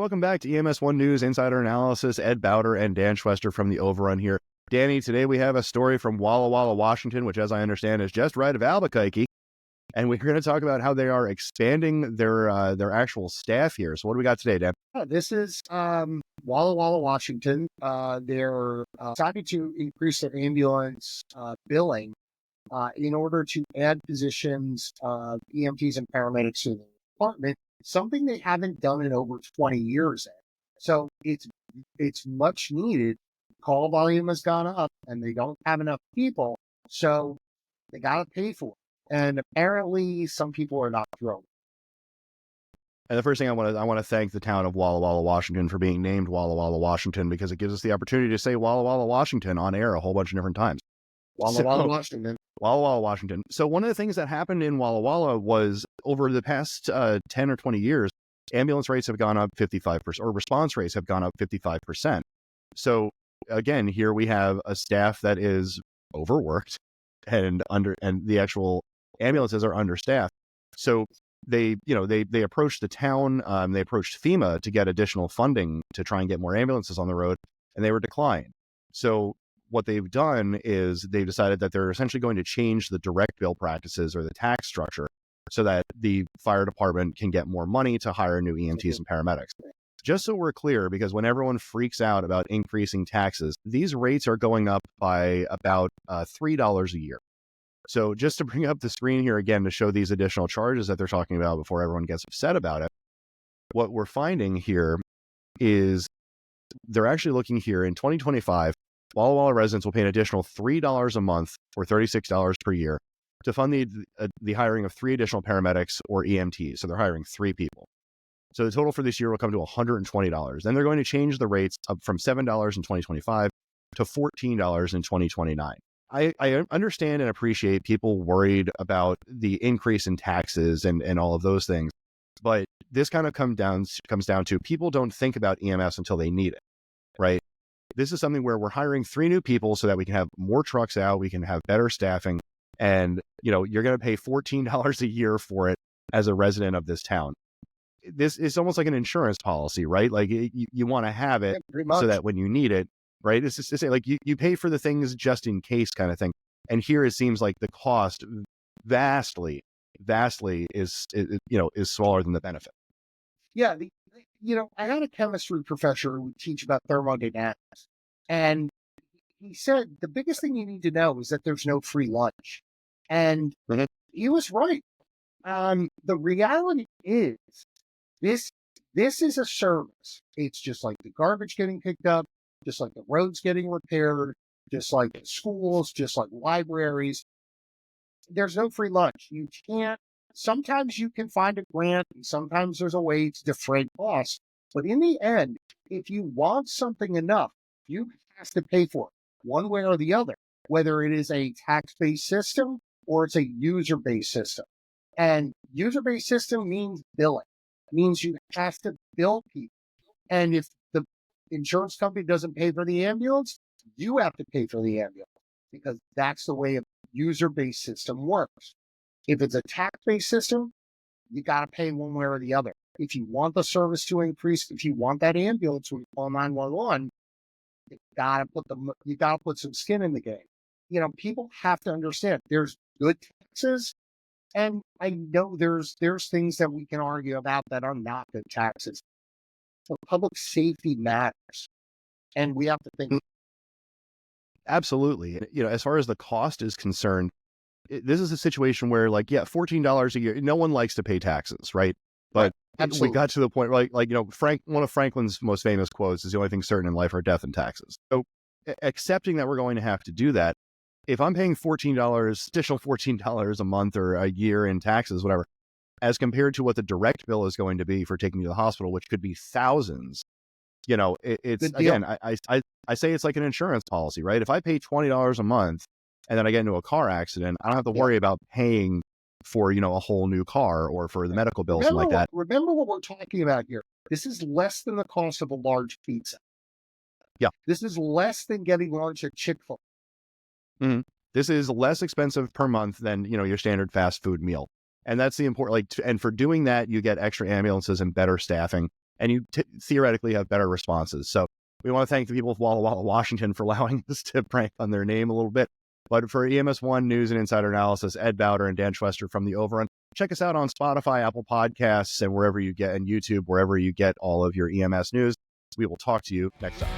welcome back to EMS One News Insider Analysis. Ed Bauter and Dan Schwester from the Overrun here. Danny, today we have a story from Walla Walla, Washington, which, as I understand, is just right of Albuquerque. And we're going to talk about how they are expanding their actual staff here. So what do we got today, Dan? This is Walla Walla, Washington. They're deciding to increase their ambulance billing in order to add positions of EMTs and paramedics to the department, something they haven't done in over 20 years. So it's much needed. Call volume has gone up and they don't have enough people, so they got to pay for it. And apparently some people are not thrilled. And the first thing I want to thank the town of Walla Walla, Washington for being named Walla Walla, Washington, because it gives us the opportunity to say Walla Walla, Washington on air a whole bunch of different times. Walla Walla, Washington. Walla Walla, Washington. So one of the things that happened in Walla Walla was over the past 10 or 20 years, ambulance rates have gone up 55%, or response rates have gone up 55%. So again, here we have a staff that is overworked and the actual ambulances are understaffed. So they approached the town, they approached FEMA to get additional funding to try and get more ambulances on the road, and they were declined. So what they've done is they've decided that they're essentially going to change the direct bill practices or the tax structure so that the fire department can get more money to hire new EMTs and paramedics. Just so we're clear, because when everyone freaks out about increasing taxes, these rates are going up by about $3 a year. So just to bring up the screen here again to show these additional charges that they're talking about before everyone gets upset about it, what we're finding here is they're actually looking here in 2025, Walla Walla residents will pay an additional $3 a month or $36 per year to fund the hiring of 3 additional paramedics or EMTs. So they're hiring 3 people. So the total for this year will come to $120. Then they're going to change the rates up from $7 in 2025 to $14 in 2029. I understand and appreciate people worried about the increase in taxes and all of those things, but this kind of comes down to people don't think about EMS until they need it, right? This is something where we're hiring 3 new people so that we can have more trucks out, we can have better staffing, and you're going to pay $14 a year for it as a resident of this town. This is almost like an insurance policy, right? Like you want to have it so that when you need it, right? It's just to say, like you pay for the things just in case kind of thing. And here it seems like the cost vastly is smaller than the benefit. Yeah. I had a chemistry professor who would teach about thermodynamics, and he said the biggest thing you need to know is that there's no free lunch. And he was right. The reality is this is a service. It's just like the garbage getting picked up, just like the roads getting repaired, just like the schools, just like libraries. There's no free lunch. You can't. Sometimes you can find a grant, and sometimes there's a way to defray costs. But in the end, if you want something enough, you have to pay for it one way or the other, whether it is a tax-based system or it's a user-based system. And user-based system means billing. It means you have to bill people. And if the insurance company doesn't pay for the ambulance, you have to pay for the ambulance, because that's the way a user-based system works. If it's a tax-based system, you got to pay one way or the other. If you want the service to increase, if you want that ambulance when you call 911, you got to put some skin in the game. People have to understand there's good taxes, and I know there's things that we can argue about that are not good taxes. So public safety matters, and we have to think. Absolutely. As far as the cost is concerned, this is a situation where, $14 a year, no one likes to pay taxes, right? But we got to the point where, one of Franklin's most famous quotes is, the only thing certain in life are death and taxes. So accepting that we're going to have to do that, if I'm paying additional $14 a month or a year in taxes, whatever, as compared to what the direct bill is going to be for taking you to the hospital, which could be thousands, it's, again, I say it's like an insurance policy, right? If I pay $20 a month, and then I get into a car accident, I don't have to worry about paying for, a whole new car or for the medical bills and like that. Remember what we're talking about here. This is less than the cost of a large pizza. Yeah. This is less than getting lunch at Chick-fil-A. Mm-hmm. This is less expensive per month than, your standard fast food meal. And that's the important, and for doing that, you get extra ambulances and better staffing. and you theoretically have better responses. So we want to thank the people of Walla Walla, Washington for allowing us to prank on their name a little bit. But for EMS One News and Insider Analysis, Ed Bauter and Dan Schwester from the Overrun. Check us out on Spotify, Apple Podcasts, and wherever you get, and YouTube, wherever you get all of your EMS news. We will talk to you next time.